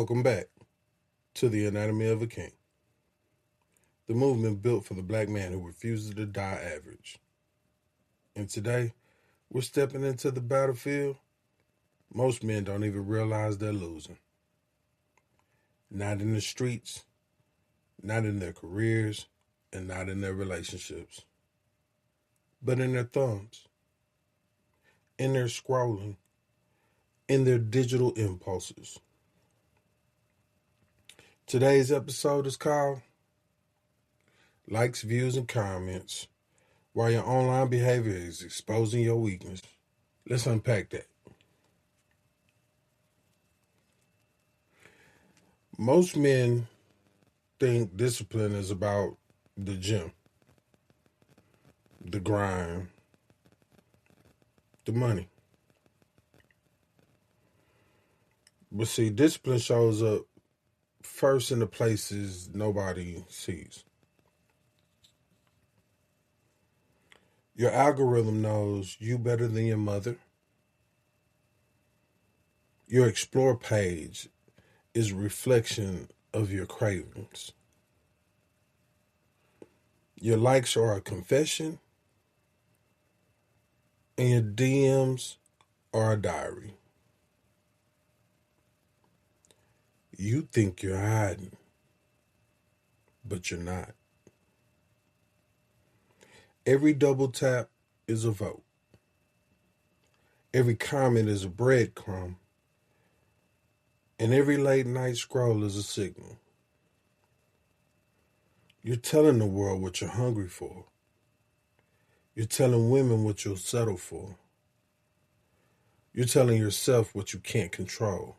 Welcome back to the Anatomy of a King, the movement built for the black man who refuses to die average. And today, we're stepping into the battlefield most men don't even realize they're losing. Not in the streets, not in their careers, and not in their relationships, but in their thumbs, in their scrolling, in their digital impulses. Today's episode is called Likes, Views, and Comments While Your Online Behavior is Exposing Your Weakness. Let's unpack that. Most men think discipline is about the gym, the grind, the money. But see, discipline shows up first in the places nobody sees. Your algorithm knows you better than your mother. Your explore page is a reflection of your cravings. Your likes are a confession, and your DMs are a diary. You think you're hiding, but you're not. Every double tap is a vote. Every comment is a breadcrumb. And every late night scroll is a signal. You're telling the world what you're hungry for. You're telling women what you'll settle for. You're telling yourself what you can't control.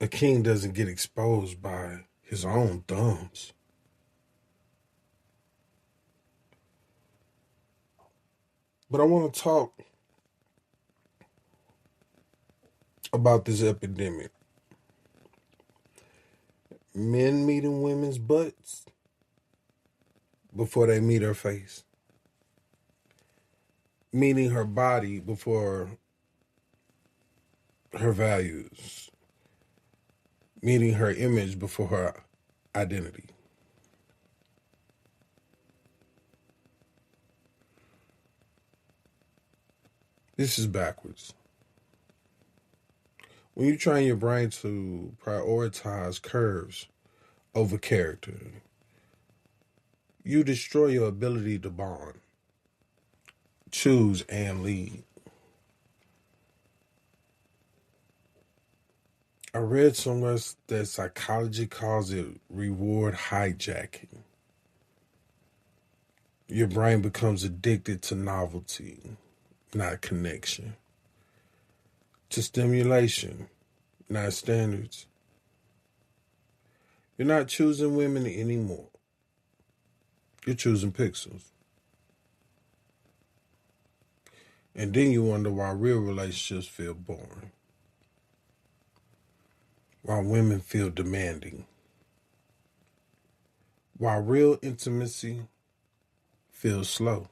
A king doesn't get exposed by his own thumbs. But I want to talk about this epidemic. Men meeting women's butts before they meet her face. Meeting her body before her values. Meeting her image before her identity. This is backwards. When you train your brain to prioritize curves over character, you destroy your ability to bond, choose, and lead. I read somewhere that psychology calls it reward hijacking. Your brain becomes addicted to novelty, not connection. To stimulation, not standards. You're not choosing women anymore. You're choosing pixels. And then you wonder why real relationships feel boring. Why women feel demanding. Why real intimacy feels slow.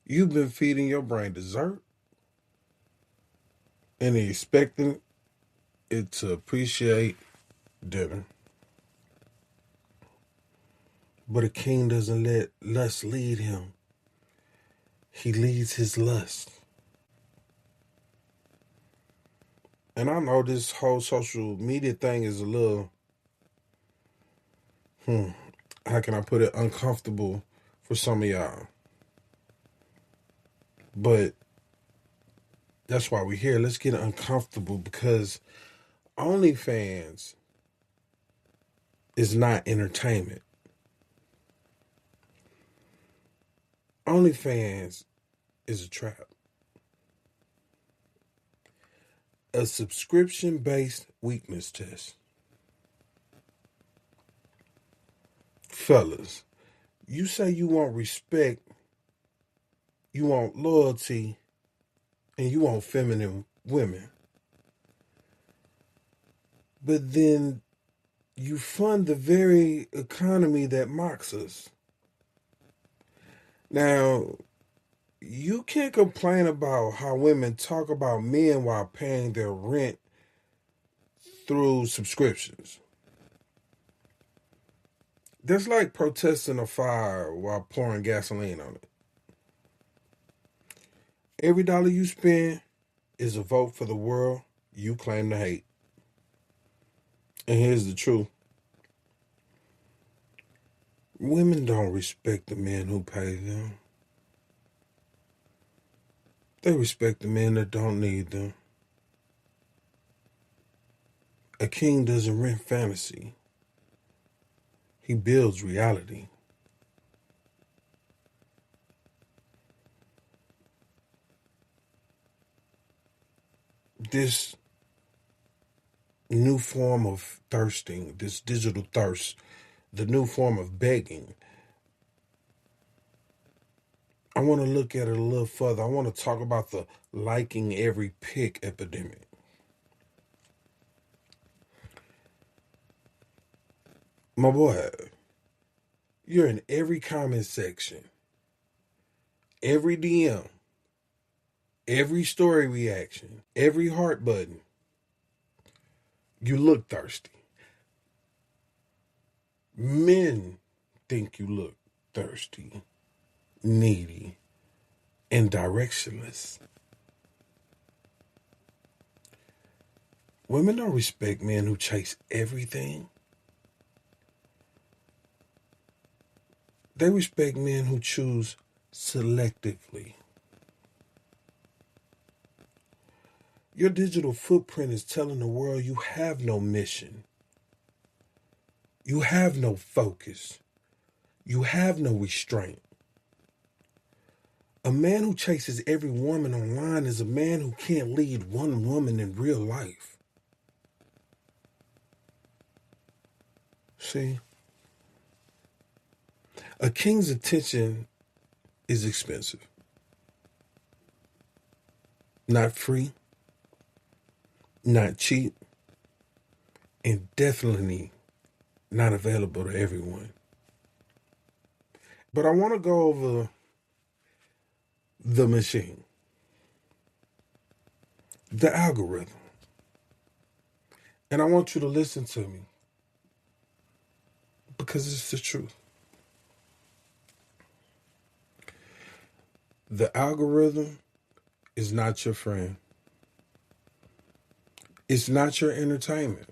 You've been feeding your brain dessert and expecting it to appreciate dinner. But a king doesn't let lust lead him. He leads his lust. And I know this whole social media thing is a little, how can I put it, uncomfortable for some of y'all. But that's why we're here. Let's get uncomfortable because OnlyFans is not entertainment. OnlyFans is a trap. A subscription-based weakness test. Fellas, you say you want respect, you want loyalty, and you want feminine women. But then you fund the very economy that mocks us. Now, You can't complain about how women talk about men while paying their rent through subscriptions. That's like protesting a fire while pouring gasoline on it. Every dollar you spend is a vote for the world you claim to hate. And here's the truth: women don't respect the men who pay them, they respect the men that don't need them. A king doesn't rent fantasy, he builds reality. This new form of thirsting, this digital thirst, the new form of begging, I want to look at it a little further. I want to talk about the liking every pic epidemic. My boy, you're in every comment section, every DM, every story reaction, every heart button. You look thirsty. Men think you look thirsty, needy, and directionless. Women don't respect men who chase everything. They respect men who choose selectively. Your digital footprint is telling the world you have no mission. You have no focus. You have no restraint. A man who chases every woman online is a man who can't lead one woman in real life. See, a king's attention is expensive, not free, not cheap, and definitely not available to everyone. But I want to go over the machine, the algorithm. And I want you to listen to me because it's the truth. The algorithm is not your friend. It's not your entertainment.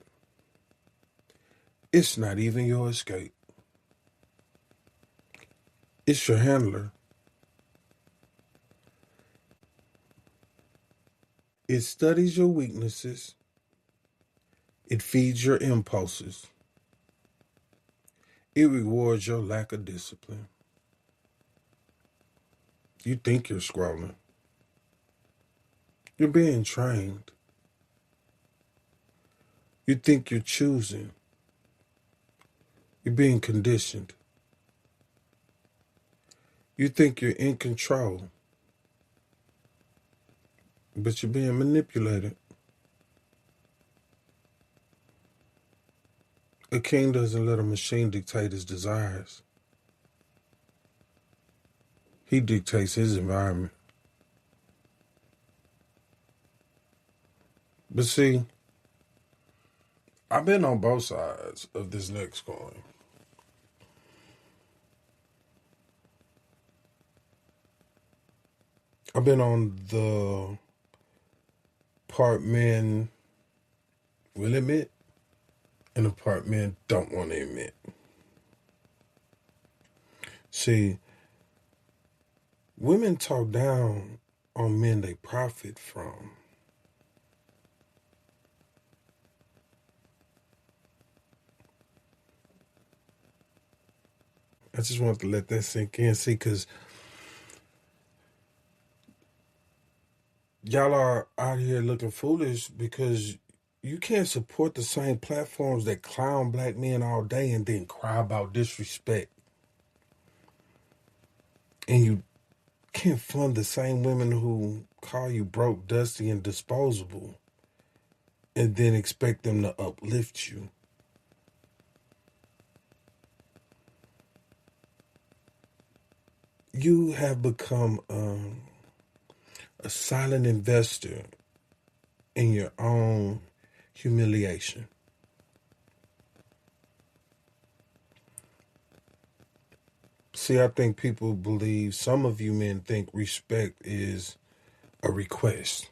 It's not even your escape. It's your handler. It studies your weaknesses. It feeds your impulses. It rewards your lack of discipline. You think you're scrolling. You're being trained. You think you're choosing. You're being conditioned. You think you're in control. But you're being manipulated. A king doesn't let a machine dictate his desires. He dictates his environment. But see, I've been on both sides of this next coin. I've been on the part men will admit and the part men don't want to admit. See, women talk down on men they profit from. I just want to let that sink in. See, because y'all are out here looking foolish because you can't support the same platforms that clown black men all day and then cry about disrespect. And you can't fund the same women who call you broke, dusty, and disposable and then expect them to uplift you. You have become a silent investor in your own humiliation. See, I think people believe, some of you men think respect is a request.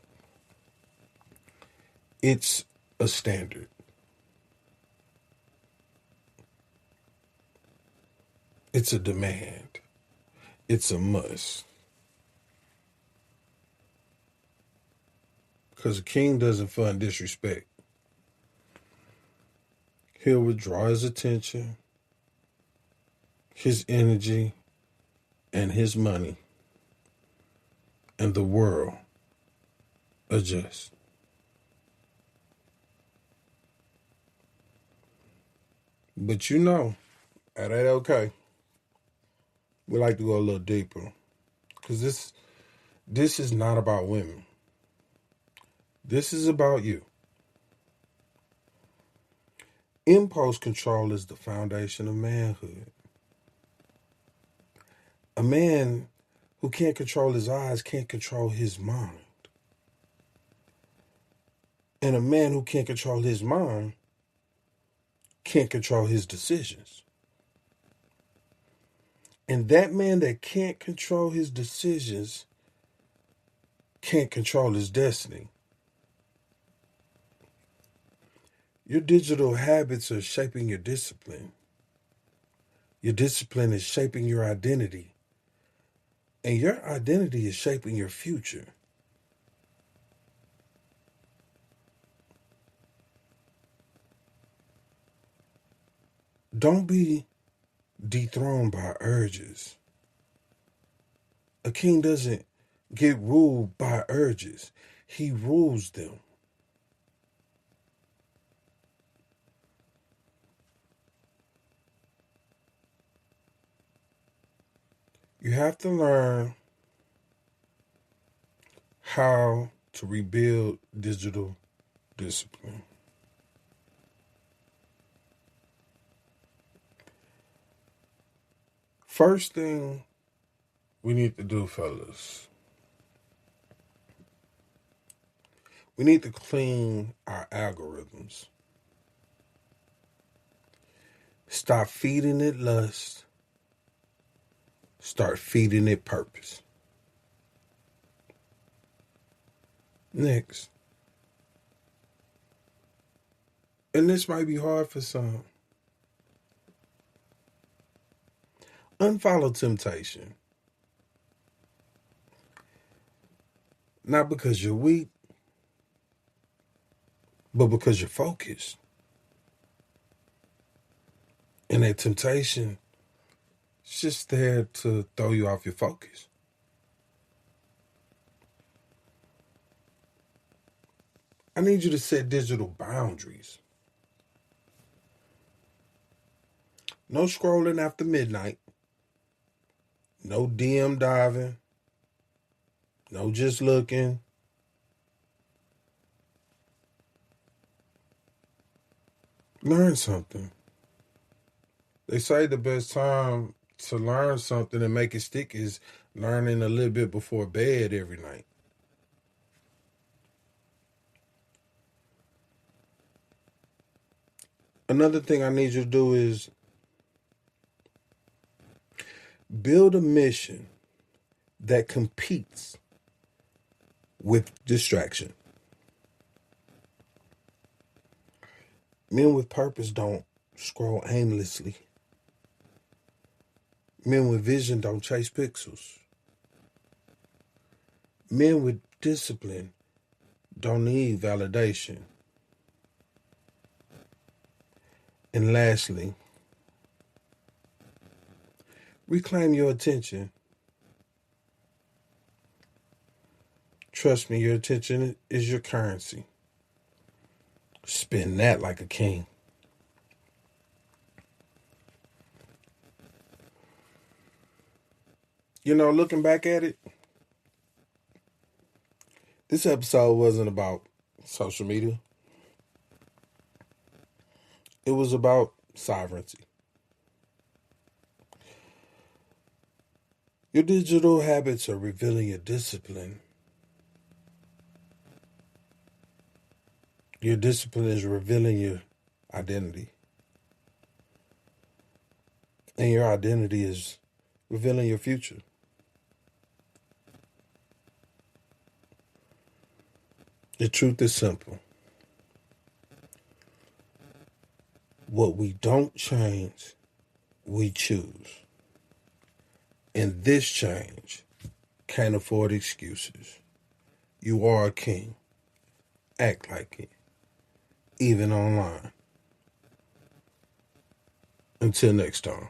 It's a standard. It's a demand. It's a must. Because a king doesn't fund disrespect. He'll withdraw his attention, his energy, and his money, and the world adjusts. But you know, at okay, we like to go a little deeper. Because this is not about women. This is about you. Impulse control is the foundation of manhood. A man who can't control his eyes can't control his mind. And a man who can't control his mind can't control his decisions. And that man that can't control his decisions can't control his destiny. Your digital habits are shaping your discipline. Your discipline is shaping your identity. And your identity is shaping your future. Don't be dethroned by urges. A king doesn't get ruled by urges. He rules them. You have to learn how to rebuild digital discipline. First thing we need to do, fellas, we need to clean our algorithms. Stop feeding it lust. Start feeding it purpose. Next. And this might be hard for some. Unfollow temptation. Not because you're weak, but because you're focused. And that temptation is just there to throw you off your focus. I need you to set digital boundaries. No scrolling after midnight. No DM diving. No just looking. Learn something. They say the best time to learn something and make it stick is learning a little bit before bed every night. Another thing I need you to do is build a mission that competes with distraction. Men with purpose don't scroll aimlessly. Men with vision don't chase pixels. Men with discipline don't need validation. And lastly, reclaim your attention. Trust me, your attention is your currency. Spend that like a king. You know, looking back at it, this episode wasn't about social media. It was about sovereignty. Your digital habits are revealing your discipline. Your discipline is revealing your identity. And your identity is revealing your future. The truth is simple. What we don't change, we choose. And this change can't afford excuses. You are a king. Act like it. Even online. Until next time.